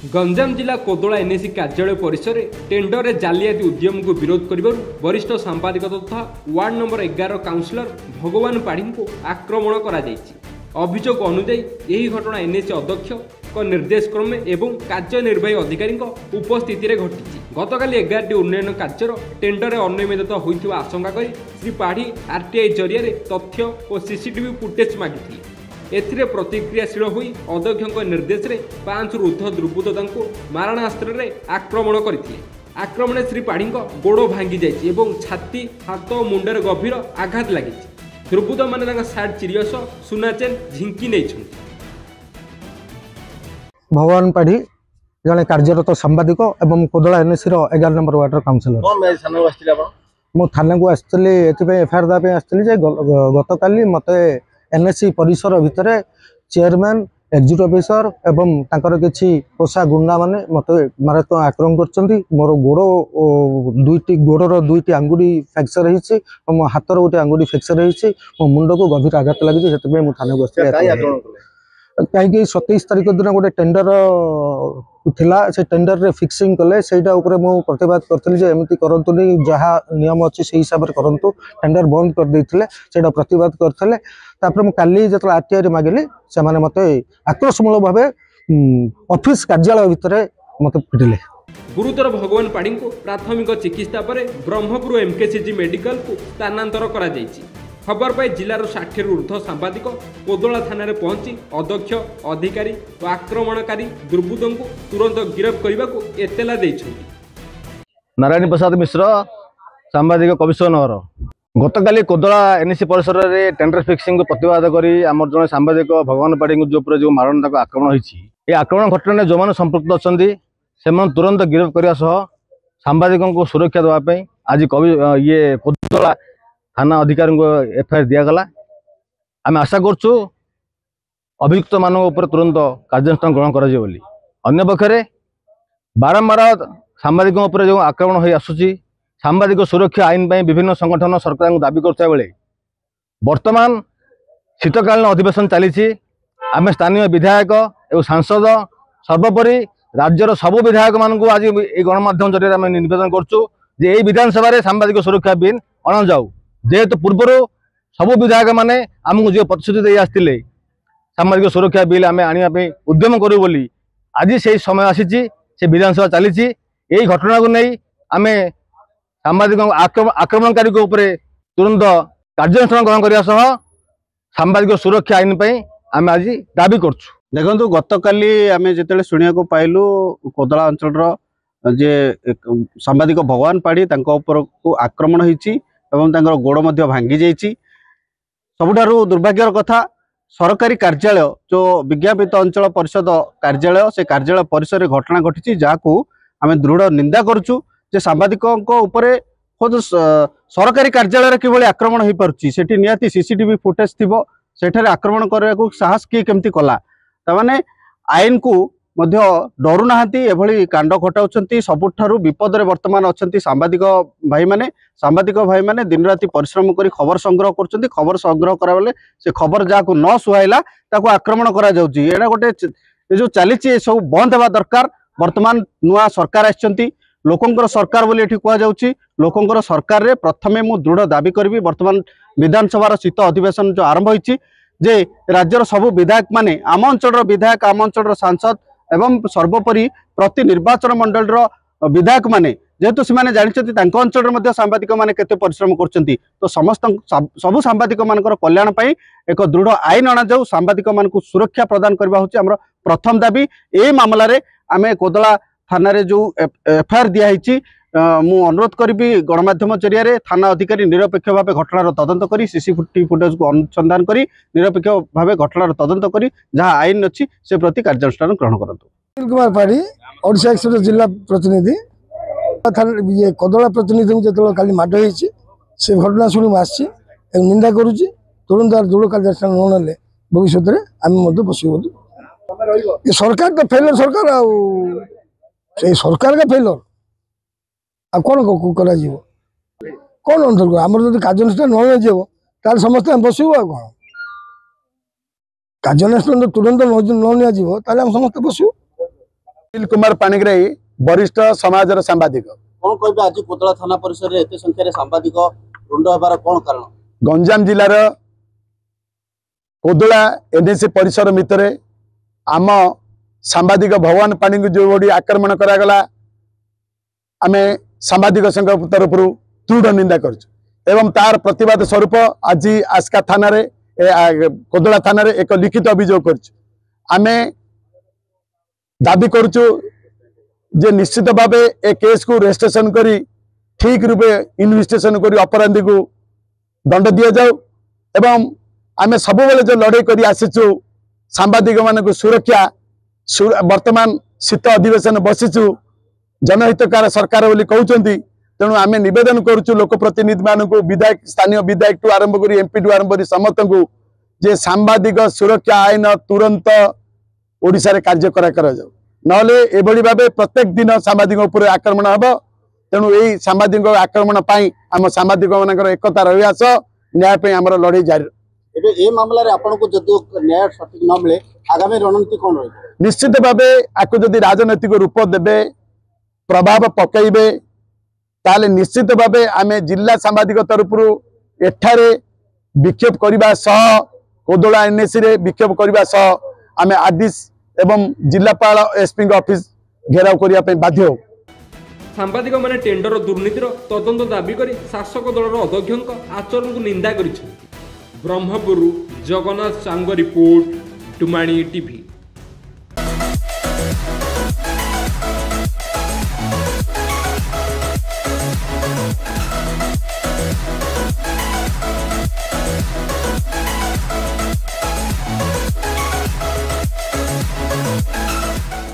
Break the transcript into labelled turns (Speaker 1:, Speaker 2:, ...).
Speaker 1: गंजाम जिला कोदला एनएसी कार्यालय परिसर में टेंडर में जालियाती उद्यम को विरोध कर वरिष्ठ सांबादिक तथा वार्ड नंबर 11 काउंसिलर भगवान पाढ़ी को आक्रमण कर अभियोग अनुजाई यही घटना एनएसी अध्यक्ष निर्देश क्रमे एवं कार्यनिर्वाही अधिकारी उपस्थित में घटी गतकाली 11टी उन्नयन कार्यर टेंडर में अनियमितता होता आशंका कर श्री पाढ़ी आरटीआई जरिए तथ्य और सीसीटीवी फुटेज मागिଥିଲେ। एथिरे प्रतिक्रियाशील होई अध्यक्ष निर्देश में 5 ରୁ ऊर्ध्व दुर्बृत्त को मारणास्त्र में आक्रमण करथिले। आक्रमण श्री पाढ़ी गोड़ भांगी जाइछि एवं छाती हाथ और मुंडर गभीर आघात लगी। दुर्बृत्त माने सार्ट चिरियस सुना चेन झिंकी नहीं।
Speaker 2: भगवान पाढ़ी जड़े कार्यरत सांबादिक एवं कोदला एनएसी 11 नंबर वार्डर काउंसिलर मु थाना को आसली एफआईआर देवाई आसती गतकाली मत एनएसी परिसर भितर चेयरमैन एग्जिक्यूटिव ऑफिसर एवं तांकर किछि पोषा गुंडा माने मत मारात्मक आक्रमण करछंती। मोर गोड़र दुईटी आंगुड़ी फ्रैक्चर होइछि और मो हाथर गोटे आंगुड़ी फ्रैक्चर होइछि। मो मुंड को गभीर आघात लगी से मु थाना को आसली कहीं 27 तारीख दिन गोटे टेंडर थिला से टेंडर रे फिक्सिंग कले सेटा ऊपर मु प्रतिवाद करथली जे एमती करंतुनी जहा नियम अछि से हिसाब रे करंतु टेंडर बंद कर दैथिले सेटा प्रतिवाद करथले। तापर मु काली जत आरटीआई रे मागिली से माने मते आक्रोशमूलक भाबे ऑफिस कार्यालय भितर मते पिटिले।
Speaker 1: गुरुतर भगवान पाढ़ी को प्राथमिक चिकित्सा पर ब्रह्मपुर एमकेसीजी मेडिकल को स्थानांतर करा जायछि। खबर पाई जिलार 60 ରୁ ऊर्ध्व सांबादिक कोदला थाना रे पहुंची अध्यक्ष अधिकारी और आक्रमणकारी दुर्बृत्तों को तुरंत गिरफ्त करने को एतला देइछन्ति।
Speaker 3: नारायण प्रसाद मिश्र सांबादिक कमिशनर गतकाली कोदला एनएसी परिसर में टेंडर फिक्सिंग को प्रतिवाद करी आम जन सांबादिक भगवान पाढ़ी जो मारण आक्रमण होती आक्रमण घटना जो मैंने संपृक्त अच्छा से तुरंत गिरफ्त करने सह सांबादिकों को सुरक्षा देवाई आज ये कोदला थाना अधिकारी को एफआईआर दिगला। आम आशा करुँ अभियुक्त मान तुरंत कार्यानुष्ठान ग्रहण कर बारंबार सांबादिकों जो आक्रमण हो आसूची सांबादिक सुरक्षा आईन पर विभिन्न संगठन सरकार दाबी करता बेले वर्तमान शीतकालीन अधिवेशन चली आम स्थानीय विधायक एवं सांसद सर्वोपरि राज्यर सबु विधायक मानक आज गणमाध्यम जरिए आम निवेदन करुँ विधानसभा सांबादिक सुरक्षा बिल अण जाऊ जेहेतु पूर्वर सबु विधायक माने आमको जो प्रतिश्रुति दे आसते सामाजिक सुरक्षा बिल आम आने उद्यम करूँ बोली आज से समय आसी से विधानसभा चली यही घटना को नहीं आम सांबादिक आक्रमणकारी तुरंत कार्यानुष्ठान ग्रहण करने सह सांबादिक सुरक्षा आईन पर आम आज दाबी करुँ।
Speaker 4: देखो गतकाली आम जो शुणा पाइलु कोदला अंचल जे सांबादिक भगवान पाढ़ी को आक्रमण होती एवं तांकर गोड़ मध्य भांगी जाइछि। सबुठारु दुर्भाग्यर कथा सरकारी कार्यालय जो विज्ञापित अंचल परिषद कार्यालय से कार्यालय परिसर घटना घटी जहाँ आम दृढ़ निंदा करुचु जे सांबादिकों उपरे खुद सरकारी कार्यालय किभली आक्रमण हो पारुछि सेठी निहाती सीसीटीवी फुटेज थिबो सेठारे आक्रमण करने को साहस किए केमती कला तामाने आईन को मध्य डरू नाहांती एभली कांड घटाउछंती। सबुठारु विपद रे वर्तमान अछंती सांबादिक भाई माने दिन राति परिश्रम करी खबर संग्रह करछंती। खबर संग्रह करा बेले से खबर जाको न सुहाइला ताको आक्रमण करा जाउची। एडा गोटे जो चलीची सब बंद हेबा दरकार। वर्तमान नुआ सरकार आछंती लोकंकर सरकार बोली एठी कुआ जाउची लोकंकर सरकार रे प्रथमे मु दृढ़ दाबी करबी वर्तमान विधानसभा शीत अधिवेशन जो आरंभ होईची जे राज्यर सबु विधायक माने आम अंचल विधायक आम अंचल सांसद एवं सर्वोपरि प्रति निर्वाचन मंडल विधायक माने जेहेतु से जानते अंचल सांबादिक माने केते परिश्रम करछंती तो समस्त सबु सांबादिक मानकर कल्याण पाई एक दृढ़ आईन अना जाऊ सांबादिक मानकु सुरक्षा प्रदान करबा होची हमर प्रथम दाबी। ए मामला रे आमे कोदला थाना रे जो एफआईआर दिया हिची मु अनुरोध करी गणमाध्यम जरिया थाना अधिकारी निरपेक्ष भाव घटनार तदंत करी सीसीटीवी फुटेज को अनुसंधान करी निरपेक्ष भाव घटनार तदंत करी जहाँ आईन अच्छी से प्रति कार्यानुष्ठान ग्रहण करंतु।
Speaker 5: सुनील कुमार पाढ़ी ओडिशा एक्सप्रेस जिला प्रतिनिधि ये कोदला प्रतिनिधि को जो काली माड होती से घटना शुणी आसी निंदा करुच्ची तुरंत दृढ़ कार्यानुष्ठान न नेले भविष्य में आम बसू ये सरकार तो फेलर सरकार आ सरकार का फेलर आ कौन करा कौन अंतर आम जो कार्यानुष्ठान न समस्त बसबू आ कौन कार्यानुष्ठान तुरंत न समस्त बसबू।
Speaker 6: सुनील कुमार पाणिग्राही वरिष्ठ समाजर सांबादिक।
Speaker 4: कौन कहबे आज कोदला थाना परिसर रे एते संख्या रे सांबादिक रुंड हेबार कोन कारण?
Speaker 6: गंजाम जिलार कोदला एनएसी परिसर भितर आम सांबादिक भगवान पाणी को जो बड़ी आक्रमण करागला आमे सांबादिक संघ तरफ दृढ़ निंदा कर तार प्रतिवाद स्वरूप आज आस्का थाना रे कोदला थाना रे एक लिखित अभियोग कर दाबी करुचु जे निश्चित भाव ए केस को रजिस्ट्रेशन करी ठीक रूपे इन्वेस्टिगेशन करी अपराधी को दंड दि जाऊ एवं आमे सब बेले जो लड़ाई करी आसीचु सांबादिक मान सुरक्षा वर्तमान शीत अधिवेशन बसीचु जनहितकार सरकार बोली कहउचंती तेणु आमे निवेदन करुचु लोकप्रतिनिधि मान को विधायक स्थानीय विधायक टू आरंभ करी एमपी टू आरंभ करी समस्त को जे सांबादिक सुरक्षा आईन तुरंत ओडिशा रे कार्य करा जाऊ नले एभली भाबे प्रत्येक दिन सांबादिक उपर आक्रमण हबो तेणु एई सांबादिक आक्रमण पाई आम सांबादिक मानकर एकता रहिया सह न्याय पे हमर लड़ाई जारी
Speaker 4: एबे ए मामला रे आपन को जदि न्याय सठिक न मिले आगामी रणनीति कोन रही?
Speaker 6: निश्चित भाव आपको जदि राजनैतिक रूप देवे प्रभाव पकईबे ताले निश्चित भाव आम जिला सांबादिक तरफ एठारे विक्षेप करने सह कोदला एनएसी रे विक्षेप करने सह आम आदिश एवं जिलापाल एसपी ऑफिस घेराव करने बाध्य हो।
Speaker 1: सांबादिक माने टेंडर दुर्नीतिर तदंत दाबी कर शासक दलर अध्यक्ष आचरण को निंदा कर ब्रह्मपुर जगन्नाथ सांग रिपोर्ट टुमाणी टीवी।